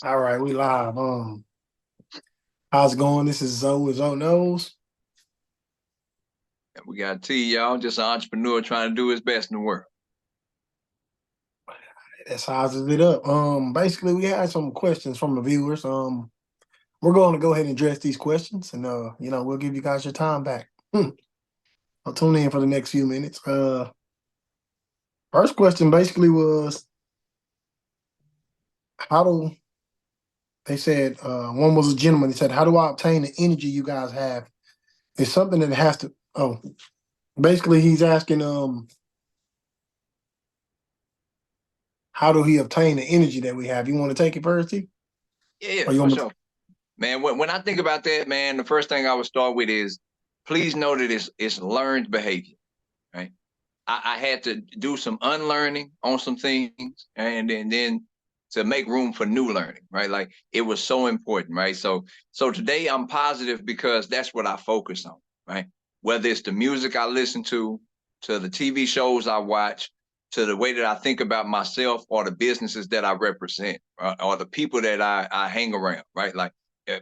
All right, we live. How's it going? This is Zo with Zo Knows. We got T, y'all, just an entrepreneur trying to do his best in the world. That sizes it up. Basically, we had some questions from the viewers. We're going to go ahead and address these questions, and we'll give you guys your time back. I'll tune in for the next few minutes. First question basically was, how do they said one was a gentleman. He said, "How do I obtain the energy you guys have?" It's something that has to. Oh, basically, he's asking, how do he obtain the energy that we have? You want to take it first, T? Yeah, Or you for want me sure. Man, when I think about that, man, the first thing I would start with is please know that it's learned behavior, right? I had to do some unlearning on some things and then to make room for new learning, right? Like it was so important, right? So today I'm positive because that's what I focus on, right? Whether it's the music I listen to the TV shows I watch, to the way that I think about myself or the businesses that I represent, or the people that I hang around, right? Like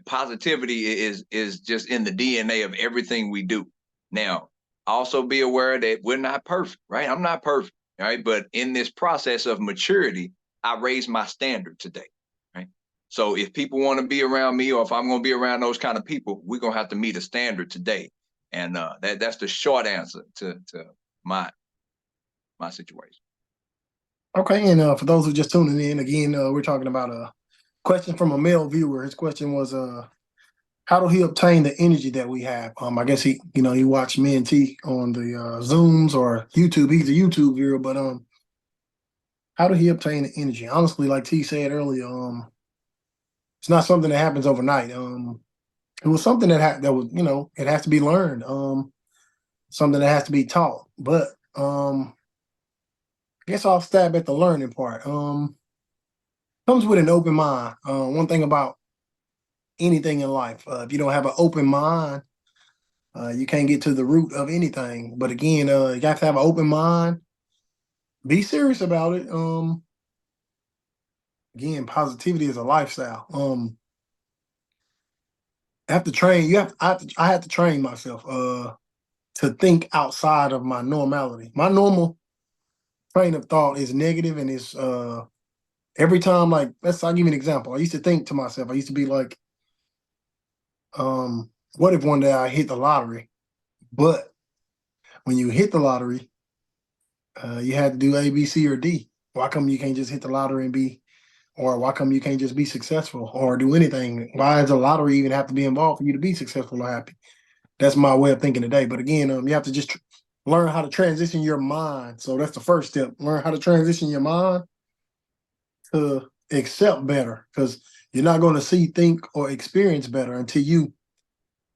positivity is just in the DNA of everything we do. Now, also be aware that we're not perfect, right? I'm not perfect, right? But in this process of maturity, I raise my standard today, right? So if people want to be around me, or if I'm going to be around those kind of people, we're going to have to meet a standard today. And that's the short answer to my my situation. Okay, and for those who just tuning in, again, we're talking about a question from a male viewer. His question was, how do he obtain the energy that we have? I guess he watched me and T on the Zooms or YouTube. He's a YouTube viewer, but how do he obtain the energy? Honestly, like T said earlier, it's not something that happens overnight. It was something that was, it has to be learned. Something that has to be taught. But I guess I'll stab at the learning part. Comes with an open mind. One thing about anything in life, if you don't have an open mind, you can't get to the root of anything. But again, you have to have an open mind. Be serious about it. Again, positivity is a lifestyle. I have to train. I have to train myself to think outside of my normality. My normal train of thought is negative, and it's every time. Like, I'll give you an example. I used to think to myself. I used to be like, what if one day I hit the lottery? But when you hit the lottery, you had to do A, B, C, or D. Why come you can't just hit the lottery and be, or why come you can't just be successful or do anything? Why does the lottery even have to be involved for you to be successful or happy? That's my way of thinking today. But again, you have to just learn how to transition your mind. So that's the first step. Learn how to transition your mind to accept better, because you're not going to see, think, or experience better until you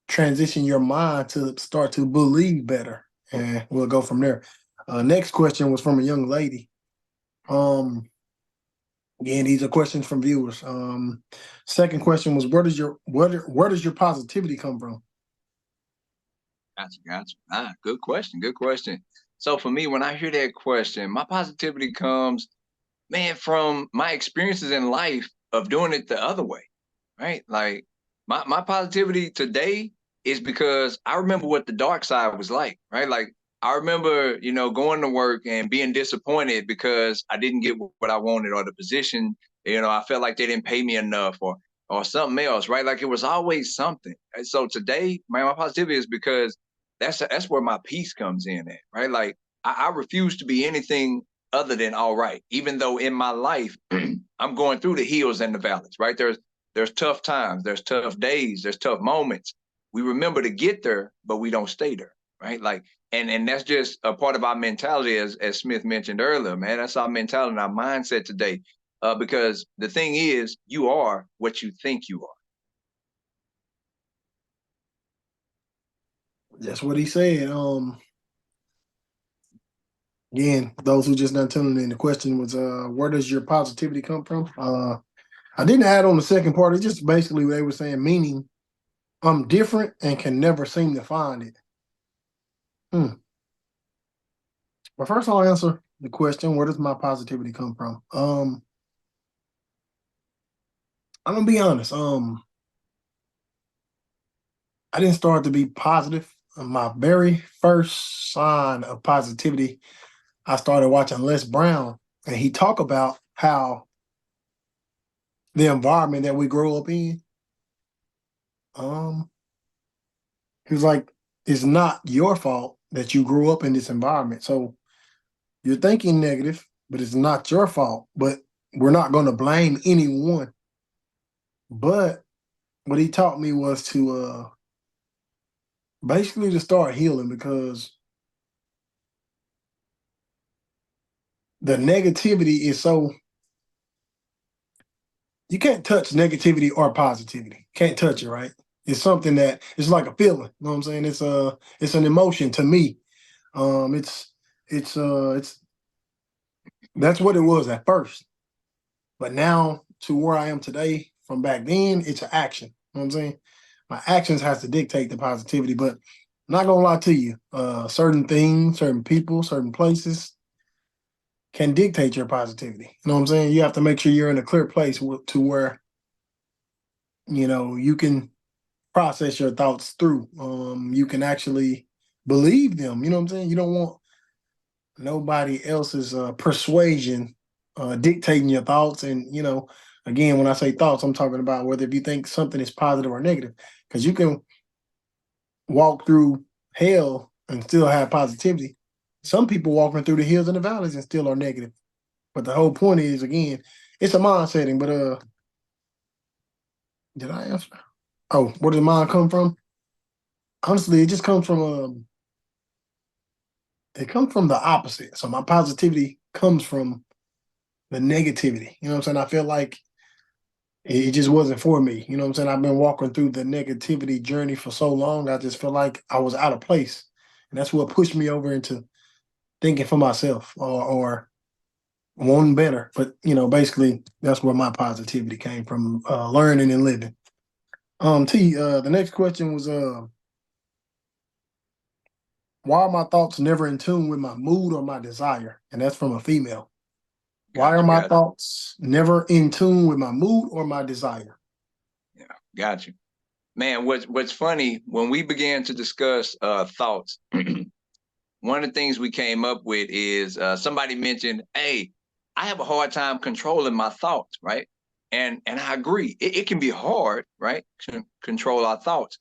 transition your mind to start to believe better. And we'll go from there. Next question was from a young lady. Again, these are questions from viewers. Second question was, where does your positivity come from? Gotcha. Good question. Good question. So for me, when I hear that question, my positivity comes, man, from my experiences in life of doing it the other way, right? Like my positivity today is because I remember what the dark side was like, right? Like I remember, going to work and being disappointed because I didn't get what I wanted, or the position, I felt like they didn't pay me enough, or something else, right? Like it was always something. And so today, my positivity is because that's where my peace comes in at, right? Like I refuse to be anything other than all right, even though in my life I'm going through the hills and the valleys, right? There's tough times, there's tough days, there's tough moments. We remember to get there, but we don't stay there, right? Like, and that's just a part of our mentality, as Smith mentioned earlier, man. That's our mentality and our mindset today. Because the thing is, you are what you think you are. That's what he said. Again, those who just not tuning in, the question was, where does your positivity come from? I didn't add on the second part. It's just basically they were saying, meaning I'm different and can never seem to find it. Hmm. But first, I'll answer the question: where does my positivity come from? I'm gonna be honest. I didn't start to be positive. My very first sign of positivity, I started watching Les Brown, and he talked about how the environment that we grow up in. Um, he was like, it's not your fault that you grew up in this environment. So you're thinking negative, but it's not your fault. But we're not going to blame anyone. But what he taught me was to basically to start healing, because the negativity is so, you can't touch negativity or positivity. Can't touch it, right? It's something that it's like a feeling. You know what I'm saying? It's an emotion to me. Um, it's it's that's what it was at first. But now to where I am today, from back then, it's an action. You know what I'm saying? My actions has to dictate the positivity. But I'm not gonna lie to you, certain things, certain people, certain places can dictate your positivity. You know what I'm saying? You have to make sure you're in a clear place to where you can process your thoughts through. You can actually believe them. You know what I'm saying? You don't want nobody else's persuasion dictating your thoughts. And again, when I say thoughts, I'm talking about whether if you think something is positive or negative, because you can walk through hell and still have positivity. Some people walking through the hills and the valleys and still are negative. But the whole point is, again, it's a mind setting. But did I answer? Oh, where does mind come from? Honestly, it just comes from it comes from the opposite. So my positivity comes from the negativity. You know what I'm saying? I feel like it just wasn't for me. You know what I'm saying? I've been walking through the negativity journey for so long. I just feel like I was out of place. And that's what pushed me over into thinking for myself, or wanting better. But, basically that's where my positivity came from, learning and living. The next question was, why are my thoughts never in tune with my mood or my desire? And that's from a female. Why are Got you, my got thoughts never in tune with my mood or my desire? you. Yeah, got you. Man, what's funny, when we began to discuss thoughts, one of the things we came up with is somebody mentioned, hey, I have a hard time controlling my thoughts, right? And I agree. It can be hard, right? To control our thoughts.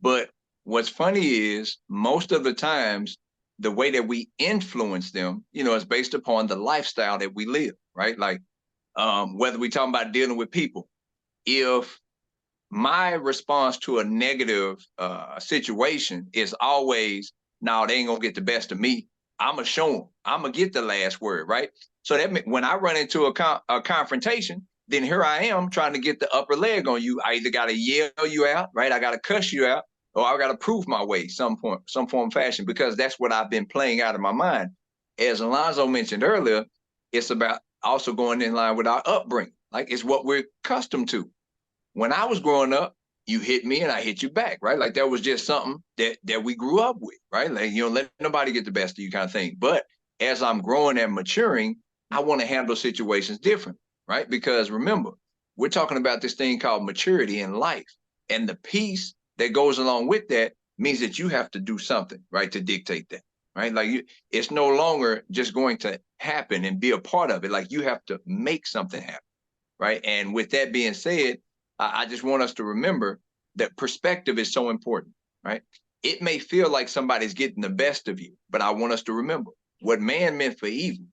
But what's funny is most of the times the way that we influence them, is based upon the lifestyle that we live, right? Like whether we're talking about dealing with people, if my response to a negative situation is always, no, they ain't gonna get the best of me. I'm gonna show them. I'm gonna get the last word, right? So that when I run into a confrontation, then here I am trying to get the upper leg on you. I either gotta yell you out, right? I gotta cuss you out, or I gotta prove my way some form of fashion, because that's what I've been playing out of my mind. As Alonzo mentioned earlier, it's about also going in line with our upbringing. Like it's what we're accustomed to. When I was growing up, you hit me and I hit you back, right? Like that was just something that we grew up with, right? Like you don't let nobody get the best of you, kind of thing. But as I'm growing and maturing, I want to handle situations different, right? Because remember, we're talking about this thing called maturity in life, and the piece that goes along with that means that you have to do something, right, to dictate that, right? Like it's no longer just going to happen and be a part of it. Like you have to make something happen, right? And with that being said, I just want us to remember that perspective is so important, right? It may feel like somebody's getting the best of you, but I want us to remember what man meant for evil,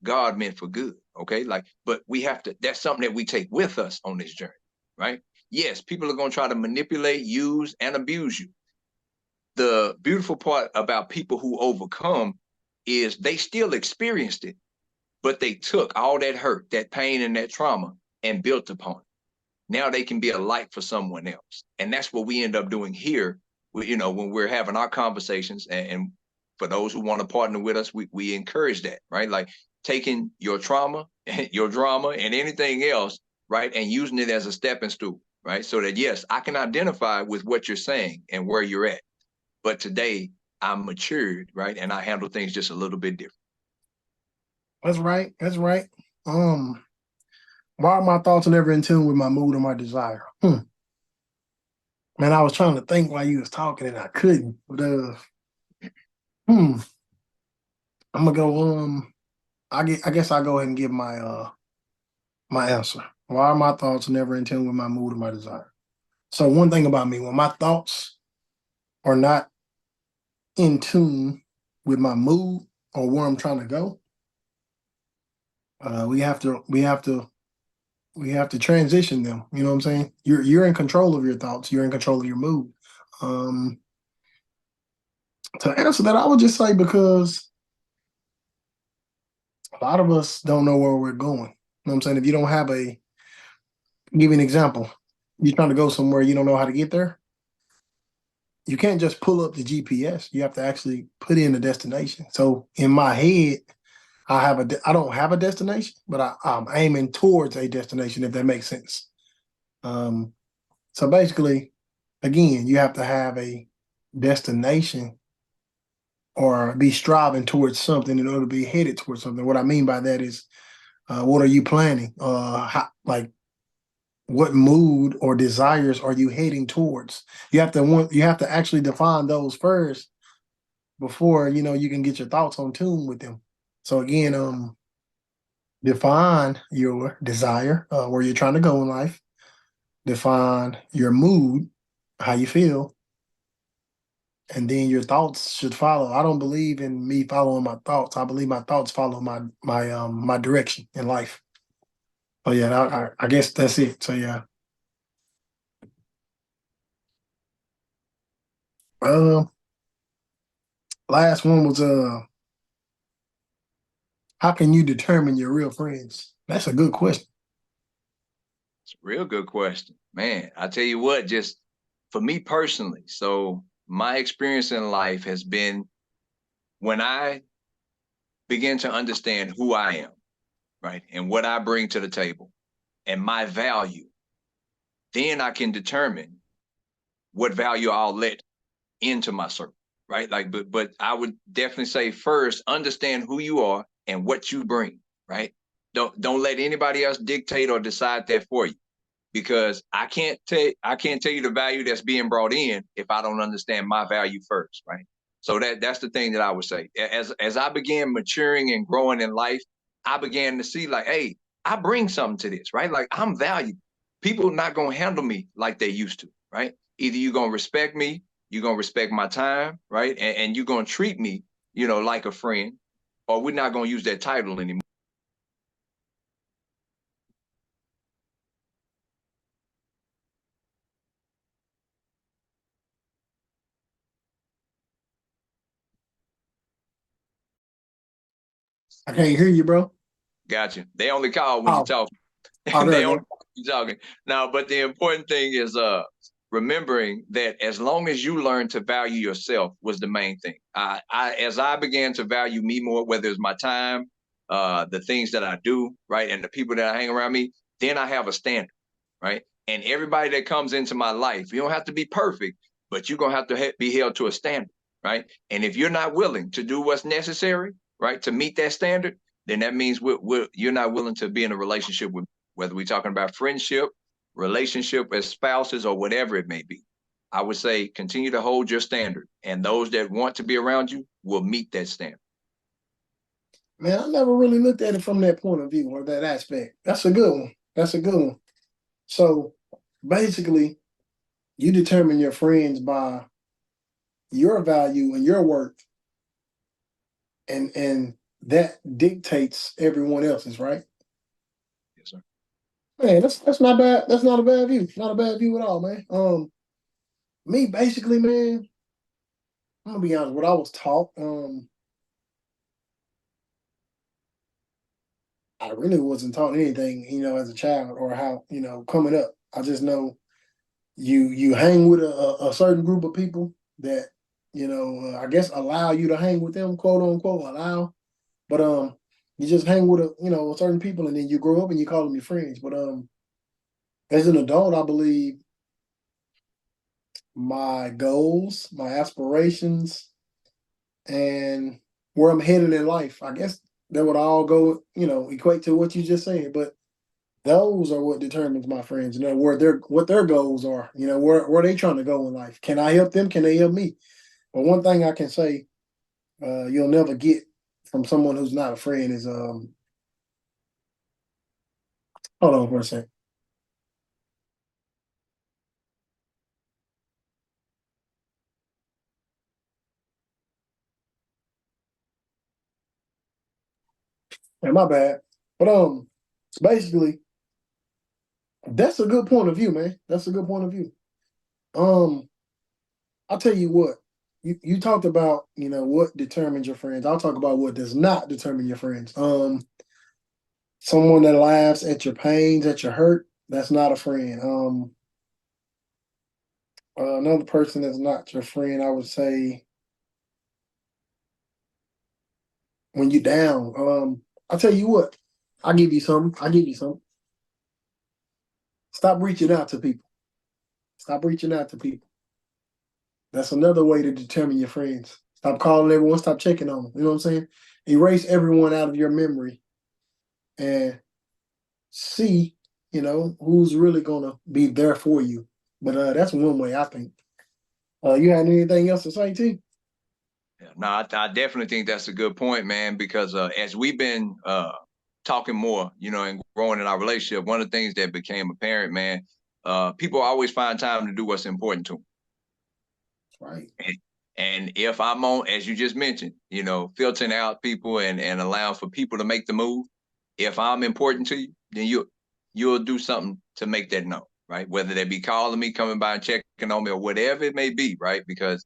God meant for good. Okay. Like, but we have to, that's something that we take with us on this journey, right? Yes, people are going to try to manipulate, use, and abuse you. The beautiful part about people who overcome is they still experienced it, but they took all that hurt, that pain, and that trauma and built upon it. Now they can be a light for someone else. And that's what we end up doing here, when we're having our conversations. And for those who want to partner with us, we encourage that, right? Like taking your trauma, your drama, and anything else, right? And using it as a stepping stool, right? So that, yes, I can identify with what you're saying and where you're at. But today I'm matured, right? And I handle things just a little bit different. That's right. That's right. Um, Why are my thoughts never in tune with my mood or my desire? Man, I was trying to think while you was talking and I couldn't. But hmm, I'm gonna go. I guess I'll go ahead and give my answer. Why are my thoughts never in tune with my mood or my desire? So one thing about me, when my thoughts are not in tune with my mood or where I'm trying to go, we have to transition them. You know what I'm saying? You're in control of your thoughts. You're in control of your mood. Um, to answer that, I would just say because a lot of us don't know where we're going. You know what I'm saying? If you don't have give you an example. You're trying to go somewhere, you don't know how to get there. You can't just pull up the GPS. You have to actually put in the destination. So in my head, I don't have a destination, but I'm aiming towards a destination, if that makes sense. Um, so basically, again, you have to have a destination or be striving towards something in order to be headed towards something. What I mean by that is, what are you planning? Like what mood or desires are you heading towards? You have to actually define those first before you can get your thoughts on tune with them. So again, define your desire, where you're trying to go in life. Define your mood, how you feel, and then your thoughts should follow. I don't believe in me following my thoughts. I believe my thoughts follow my direction in life. Oh yeah, I guess that's it. So yeah, uh, last one was how can you determine your real friends? That's a good question. It's a real good question. Man, I tell you what, just for me personally, so my experience in life has been when I begin to understand who I am, right? And what I bring to the table and my value, then I can determine what value I'll let into my circle, right? Like, but I would definitely say first, understand who you are and what you bring, right? Don't let anybody else dictate or decide that for you, because I can't tell you the value that's being brought in if I don't understand my value first, right? So that's the thing that I would say. As I began maturing and growing in life, I began to see like, hey, I bring something to this, right? Like I'm valuable. People not gonna handle me like they used to, right? Either you're gonna respect me, you're gonna respect my time, right? And you're gonna treat me, like a friend, or we're not gonna use that title anymore. I can't hear you, bro. Gotcha. They only call when you Oh, talk. oh, there They you only go. be talking now. But the important thing is remembering that as long as you learn to value yourself was the main thing. As I began to value me more, whether it's my time, the things that I do, right, and the people that I hang around me, then I have a standard, right. And everybody that comes into my life, you don't have to be perfect, but you're gonna have to be held to a standard, right. And if you're not willing to do what's necessary, right, to meet that standard, then that means you're not willing to be in a relationship with, whether we're talking about friendship, relationship as spouses, or whatever it may be. I would say continue to hold your standard, and those that want to be around you will meet that standard. Man, I never really looked at it from that point of view or that aspect. That's a good one. That's a good one. So basically, you determine your friends by your value and your worth, and that dictates everyone else's, right? Yes, sir. Man, that's not bad. That's not a bad view. Not a bad view at all, man. Me basically, man, I'm gonna be honest. What I was taught, I really wasn't taught anything, as a child or how, coming up. I just know you hang with a certain group of people that I guess allow you to hang with them, quote unquote, allow. But you just hang with certain people, and then you grow up and you call them your friends. But as an adult, I believe my goals, my aspirations, and where I'm headed in life, I guess that would all go, equate to what you just said. But those are what determines my friends. You know, what their goals are. You know, where they trying to go in life. Can I help them? Can they help me? But one thing I can say, you'll never get from someone who's not a friend is hold on for a second. Yeah, my bad. But basically, that's a good point of view, man. That's a good point of view. Um, I'll tell you what. You talked about, you know, what determines your friends. I'll talk about what does not determine your friends. Someone that laughs at your pains, at your hurt, that's not a friend. Another person that's not your friend, I would say, when you down. I'll tell you what. I'll give you something. I'll give you something. Stop reaching out to people. Stop reaching out to people. That's another way to determine your friends. Stop calling everyone. Stop checking on them. You know what I'm saying? Erase everyone out of your memory and see, you know, who's really gonna be there for you. But that's one way I think. You had anything else to say, T? Yeah, no, I definitely think that's a good point, man, because as we've been talking more, and growing in our relationship, one of the things that became apparent, man, people always find time to do what's important to them. Right. And if I'm on, as you just mentioned, filtering out people and allowing for people to make the move, if I'm important to you, then you'll do something to make that known, right? Whether they be calling me, coming by and checking on me, or whatever it may be, right? Because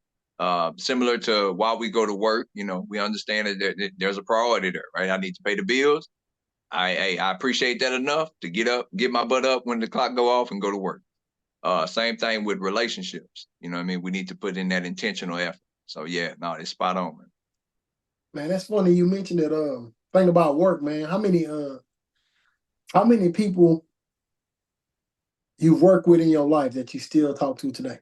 similar to while we go to work, we understand that there's a priority there, right? I need to pay the bills. I appreciate that enough to get up, get my butt up when the clock go off and go to work. Same thing with relationships. You know what I mean? We need to put in that intentional effort. So yeah, no, it's spot on, man. Man, that's funny you mentioned that thing about work, man. How many people you've worked with in your life that you still talk to today?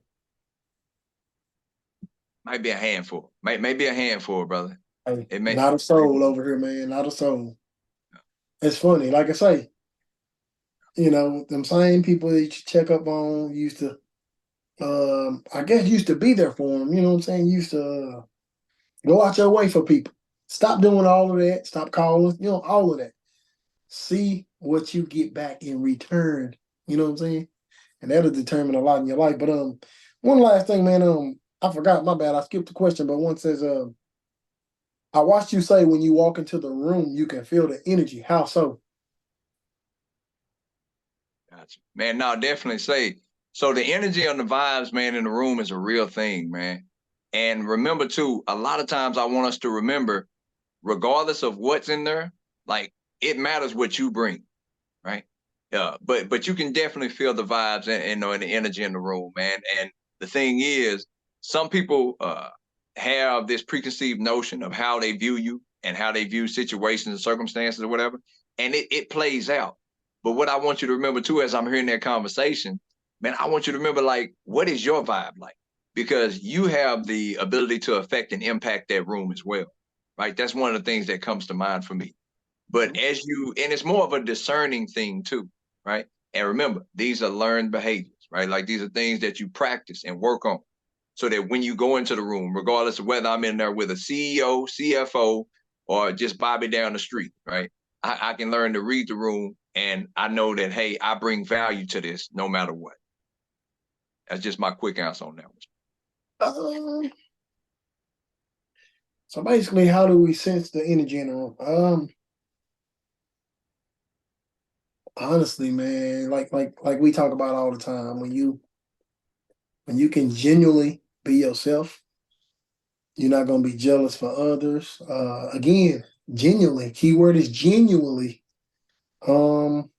Might be a handful. Maybe a handful, brother. Hey, It may. not a soul over here, man. Not a soul. It's funny. Like I say, you know, them same people that you check up on used to, I guess, used to be there for them. You know what I'm saying? Used to go out your way for people. Stop doing all of that. Stop calling. You know, all of that. See what you get back in return. You know what I'm saying? And that'll determine a lot in your life. But one last thing, man. I forgot. My bad. I skipped the question. But one says, I watched you say when you walk into the room, you can feel the energy. How so? Gotcha. Man, no, definitely say. So the energy and the vibes, man, in the room is a real thing, man. And remember too, a lot of times I want us to remember, regardless of what's in there, like it matters what you bring, right? But you can definitely feel the vibes and the energy in the room, man. And the thing is, some people have this preconceived notion of how they view you and how they view situations and circumstances or whatever, and it plays out. But what I want you to remember too, as I'm hearing that conversation, man, I want you to remember, like, what is your vibe like? Because you have the ability to affect and impact that room as well, right? That's one of the things that comes to mind for me. But and it's more of a discerning thing too, right? And remember, these are learned behaviors, right? Like these are things that you practice and work on so that when you go into the room, regardless of whether I'm in there with a CEO, CFO, or just Bobby down the street, right? I can learn to read the room and I know that, hey, I bring value to this no matter what. That's just my quick answer on that one. Um, so basically, how do we sense the energy in the room? Honestly, man, like we talk about all the time, when you can genuinely be yourself, you're not gonna be jealous for others. Again, genuinely. Keyword is genuinely. Um,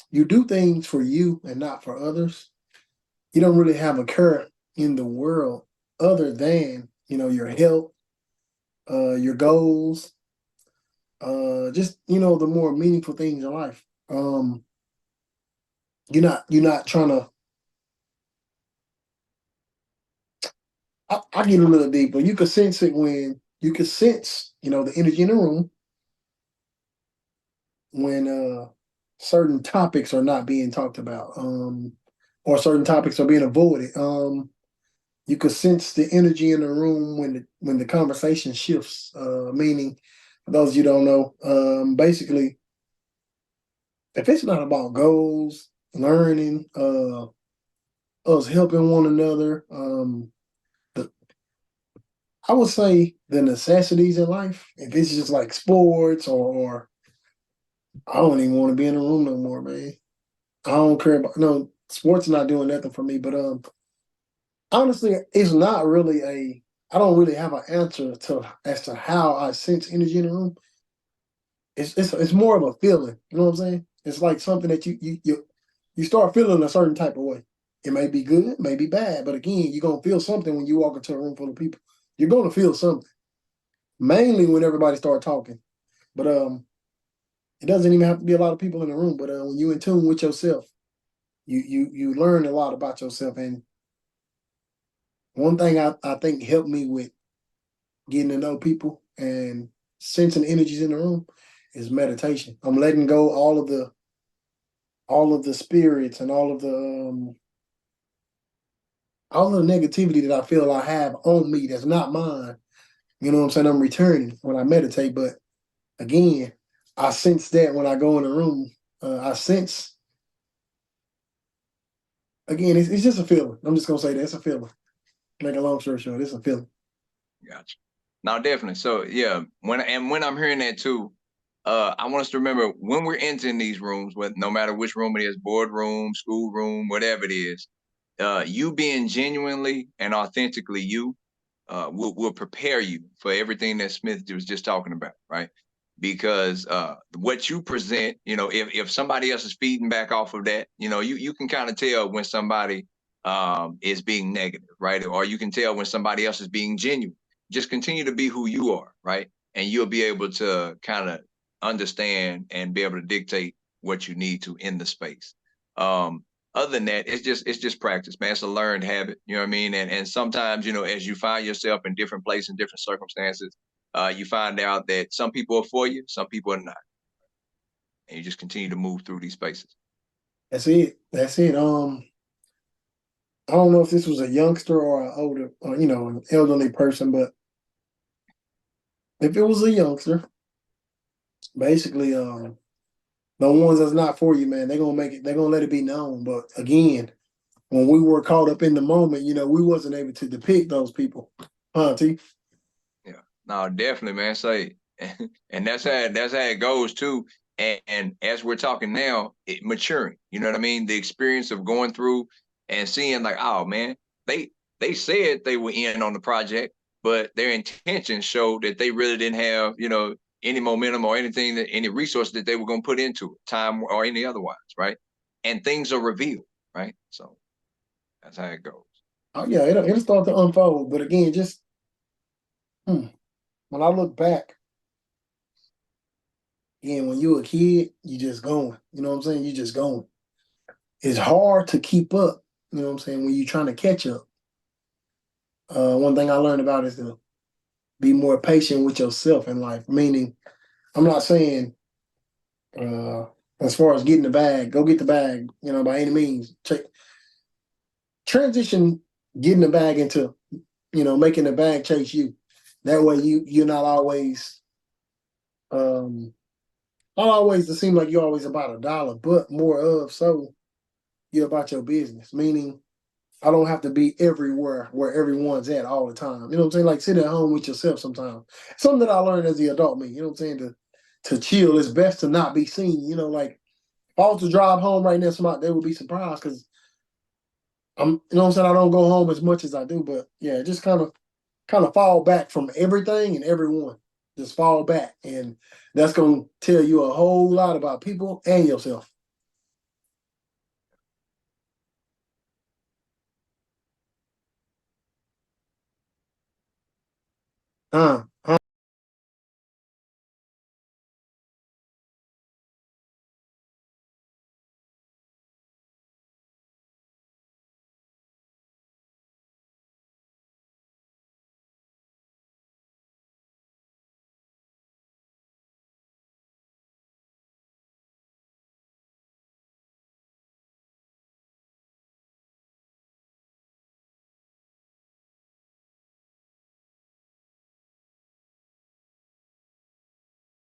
you do things for you and not for others. You don't really have a care in the world other than, you know, your health, your goals, just, you know, the more meaningful things in life. You're not trying to. I get a little deeper. You can sense it when you can sense, you know, the energy in the room when certain topics are not being talked about, or certain topics are being avoided. You could sense the energy in the room when the conversation shifts. Meaning, for those of you who don't know, basically, if it's not about goals, learning, us helping one another, the I would say the necessities in life. If it's just like sports or I don't even want to be in the room no more, man. I don't care about no sports. Not doing nothing for me. But honestly, it's not really a. I don't really have an answer to as to how I sense energy in the room. It's more of a feeling. You know what I'm saying? It's like something that you start feeling a certain type of way. It may be good, it may be bad, but again, you're gonna feel something when you walk into a room full of people. You're gonna feel something. Mainly when everybody start talking. But it doesn't even have to be a lot of people in the room. But when you in tune with yourself, you learn a lot about yourself. And one thing I think helped me with getting to know people and sensing energies in the room is meditation. I'm letting go all of the spirits and all of the negativity that I feel I have on me that's not mine. You know what I'm saying? I'm returning when I meditate. But again, I sense that when I go in the room. I sense again, it's just a feeling. I'm just gonna say that it's a feeling. Make a long story short, it's a feeling. Gotcha. Now, definitely. So, yeah, when I'm hearing that too, I want us to remember when we're entering these rooms, with no matter which room it is, boardroom, school room, whatever it is, you being genuinely and authentically you will prepare you for everything that Smith was just talking about, right? Because what you present, if somebody else is feeding back off of that, you can kind of tell when somebody is being negative, right? Or you can tell when somebody else is being genuine. Just continue to be who you are, right? And you'll be able to kind of understand and be able to dictate what you need to in the space. Other than that, it's just practice, man. It's a learned habit, you know what I mean? And sometimes, as you find yourself in different places, in different circumstances, you find out that some people are for you, some people are not, and you just continue to move through these spaces. That's it. That's it. I don't know if this was a youngster or an older, or an elderly person, but if it was a youngster, basically, the ones that's not for you, man, they're gonna make it. They're gonna let it be known. But again, when we were caught up in the moment, we wasn't able to depict those people, huh, T? Yeah, no, definitely, man. Say, and that's how it goes too. And as we're talking now, maturing. You know what I mean? The experience of going through and seeing like, oh man, they said they were in on the project, but their intentions showed that they really didn't have any momentum or anything that any resource that they were going to put into it, time or any otherwise, right? And things are revealed, right? So that's how it goes. Oh yeah, it'll start to unfold. But again, just hmm, when I look back, again, when you a kid, you just going. You know what I'm saying? You just going. It's hard to keep up. You know what I'm saying? When you're trying to catch up. One thing I learned about is to be more patient with yourself in life. Meaning, I'm not saying uh, as far as getting the bag, go get the bag. By any means, transition getting the bag into making the bag chase you. That way, you're not always not always to seem like you're always about a dollar, but more of so you're about your business. Meaning, I don't have to be everywhere where everyone's at all the time. You know what I'm saying? Like sit at home with yourself sometimes. Something that I learned as the adult me. You know what I'm saying? To chill, it's best to not be seen. Like if I was to drive home right now, somebody they would be surprised because you know what I'm saying. I don't go home as much as I do, but yeah, just kind of fall back from everything and everyone. Just fall back, and that's gonna tell you a whole lot about people and yourself. Huh?